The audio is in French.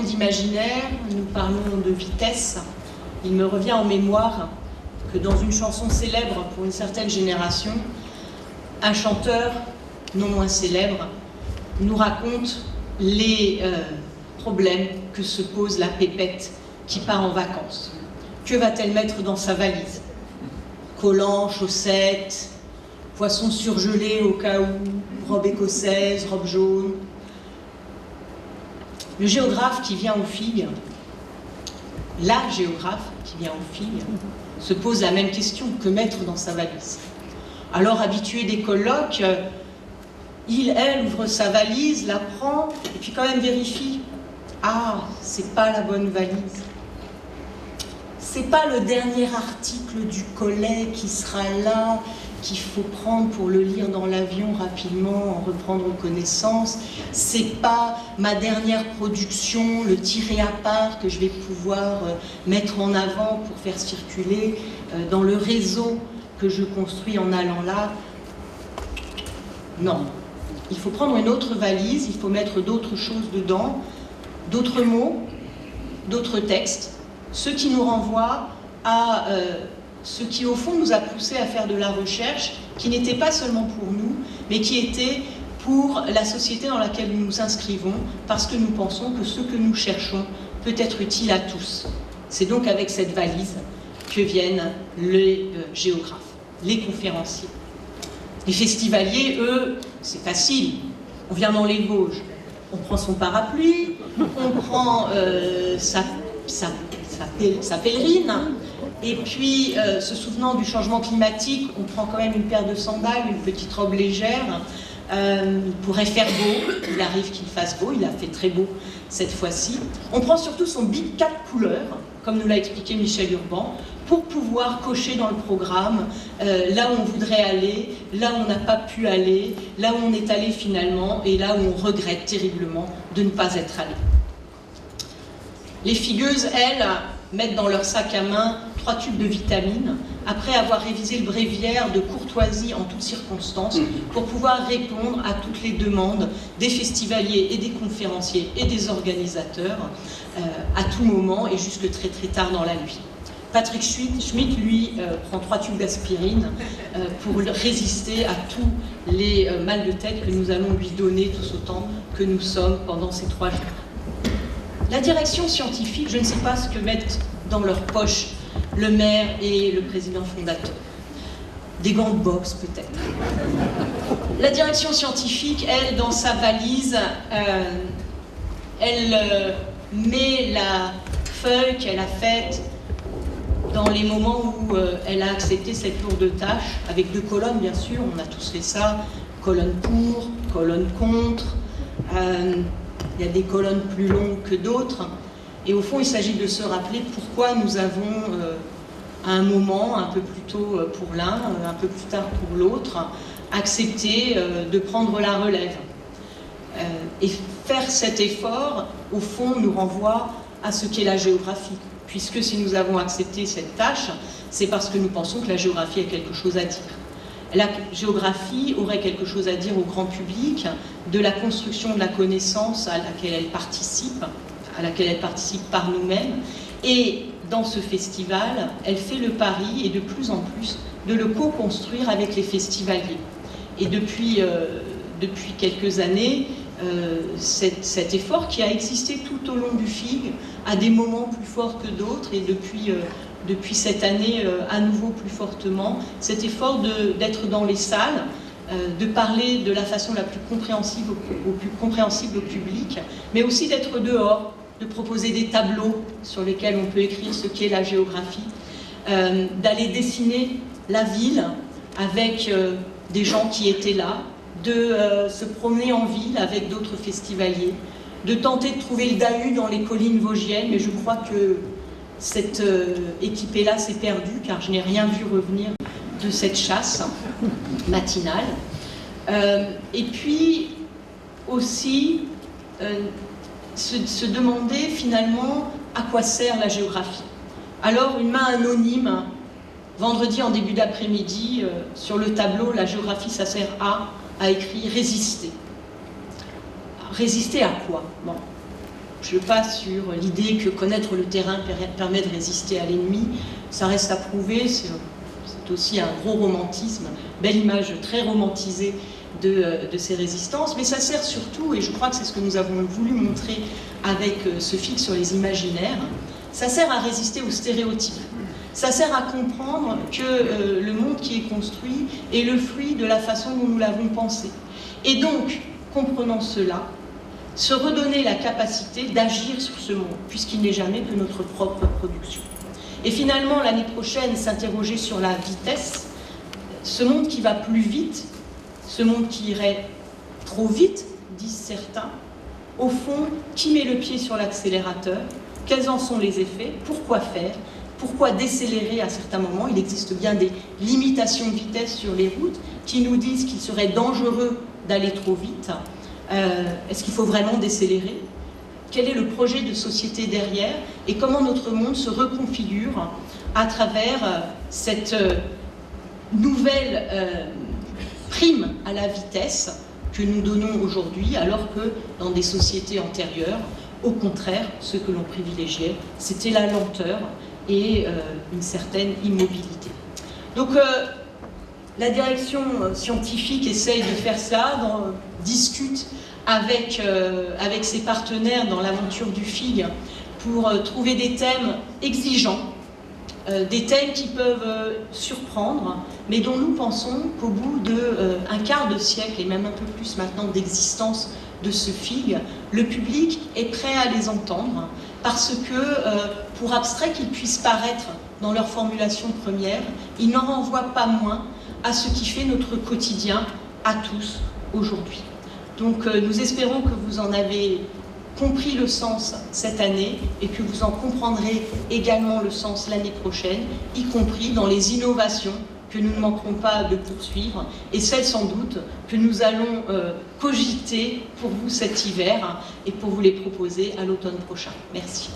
d'imaginaire, nous parlons de vitesse. Il me revient en mémoire que dans une chanson célèbre pour une certaine génération, un chanteur non moins célèbre nous raconte les problèmes que se pose la pépette qui part en vacances. Que va-t-elle mettre dans sa valise? Collants, chaussettes, poissons surgelés au cas où, robe écossaise, robe jaune. Le géographe qui vient aux filles, la géographe qui vient aux filles, se pose la même question: que mettre dans sa valise? Alors, habitué des colloques, elle ouvre sa valise, la prend, et puis quand même vérifie. Ah, c'est pas la bonne valise. C'est pas le dernier article du collet qui sera là, qu'il faut prendre pour le lire dans l'avion rapidement, en reprendre connaissance. C'est pas ma dernière production, le tiré à part que je vais pouvoir mettre en avant pour faire circuler dans le réseau que je construis en allant là. Non. Il faut prendre une autre valise, il faut mettre d'autres choses dedans, d'autres mots, d'autres textes, ce qui nous renvoie à ce qui au fond nous a poussé à faire de la recherche, qui n'était pas seulement pour nous, mais qui était pour la société dans laquelle nous nous inscrivons, parce que nous pensons que ce que nous cherchons peut être utile à tous. C'est donc avec cette valise que viennent les géographes, les conférenciers. Les festivaliers, eux, c'est facile. On vient dans les Vosges, on prend son parapluie, on prend sa pèlerine, et puis, se souvenant du changement climatique, on prend quand même une paire de sandales, une petite robe légère. Il pourrait faire beau, il arrive qu'il fasse beau, il a fait très beau cette fois-ci. On prend surtout son Big 4 couleurs, comme nous l'a expliqué Michel Urban, pour pouvoir cocher dans le programme là où on voudrait aller, là où on n'a pas pu aller, là où on est allé finalement, et là où on regrette terriblement de ne pas être allé. Les figueuses, elles, mettent dans leur sac à main 3 tubes de vitamines, après avoir révisé le bréviaire de courtoisie en toutes circonstances, pour pouvoir répondre à toutes les demandes des festivaliers et des conférenciers et des organisateurs, à tout moment et jusque très très tard dans la nuit. Patrick Schmitt, lui, prend 3 tubes d'aspirine pour résister à tous les mal de tête que nous allons lui donner tous autant que nous sommes pendant ces 3 jours. La direction scientifique, je ne sais pas ce que mettent dans leur poche le maire et le président fondateur. Des gants de boxe, peut-être. La direction scientifique, elle, dans sa valise, elle met la feuille qu'elle a faite dans les moments où elle a accepté cette lourde tâche, avec 2 colonnes, bien sûr, on a tous fait ça, colonne pour, colonne contre. Il y a des colonnes plus longues que d'autres. Et au fond, il s'agit de se rappeler pourquoi nous avons, à un moment, un peu plus tôt pour l'un, un peu plus tard pour l'autre, accepté de prendre la relève. Et faire cet effort, au fond, nous renvoie à ce qu'est la géographie. Puisque si nous avons accepté cette tâche, c'est parce que nous pensons que la géographie a quelque chose à dire. La géographie aurait quelque chose à dire au grand public de la construction de la connaissance à laquelle elle participe par nous-mêmes. Et dans ce festival, elle fait le pari, et de plus en plus, de le co-construire avec les festivaliers. Et depuis quelques années, cet effort qui a existé tout au long du FIG, a des moments plus forts que d'autres, et depuis cette année à nouveau plus fortement, cet effort d'être dans les salles, de parler de la façon la plus compréhensible au public, mais aussi d'être dehors, de proposer des tableaux sur lesquels on peut écrire ce qu'est la géographie, d'aller dessiner la ville avec des gens qui étaient là, de se promener en ville avec d'autres festivaliers, de tenter de trouver le Dahu dans les collines vosgiennes, mais je crois que cette équipée-là s'est perdue, car je n'ai rien vu revenir de cette chasse matinale. Et puis aussi se demander finalement à quoi sert la géographie. Alors une main anonyme, vendredi en début d'après-midi, sur le tableau, la géographie ça sert à écrit résister. Résister à quoi? Bon. je passe sur l'idée que connaître le terrain permet de résister à l'ennemi. Ça reste à prouver, c'est aussi un gros romantisme, belle image très romantisée de ces résistances, mais ça sert surtout, et je crois que c'est ce que nous avons voulu montrer avec ce film sur les imaginaires, ça sert à résister aux stéréotypes. Ça sert à comprendre que le monde qui est construit est le fruit de la façon dont nous l'avons pensé. Et donc, comprenant cela, se redonner la capacité d'agir sur ce monde, puisqu'il n'est jamais que notre propre production. Et finalement, l'année prochaine, s'interroger sur la vitesse, ce monde qui va plus vite, ce monde qui irait trop vite, disent certains, au fond, qui met le pied sur l'accélérateur, quels en sont les effets, pourquoi faire, pourquoi décélérer à certains moments. Il existe bien des limitations de vitesse sur les routes qui nous disent qu'il serait dangereux d'aller trop vite. Est-ce qu'il faut vraiment décélérer? Quel est le projet de société derrière? Et comment notre monde se reconfigure à travers cette nouvelle prime à la vitesse que nous donnons aujourd'hui, alors que dans des sociétés antérieures, au contraire, ce que l'on privilégiait, c'était la lenteur et une certaine immobilité. Donc la direction scientifique essaye de faire ça, discute avec ses partenaires dans l'aventure du FIG pour trouver des thèmes exigeants, des thèmes qui peuvent surprendre, mais dont nous pensons qu'au bout d'un quart de siècle, et même un peu plus maintenant d'existence de ce FIG, le public est prêt à les entendre, parce que, pour abstrait qu'ils puissent paraître dans leur formulation première, ils n'en renvoient pas moins à ce qui fait notre quotidien à tous aujourd'hui. Donc nous espérons que vous en avez compris le sens cette année et que vous en comprendrez également le sens l'année prochaine, y compris dans les innovations que nous ne manquerons pas de poursuivre et celles sans doute que nous allons cogiter pour vous cet hiver et pour vous les proposer à l'automne prochain. Merci.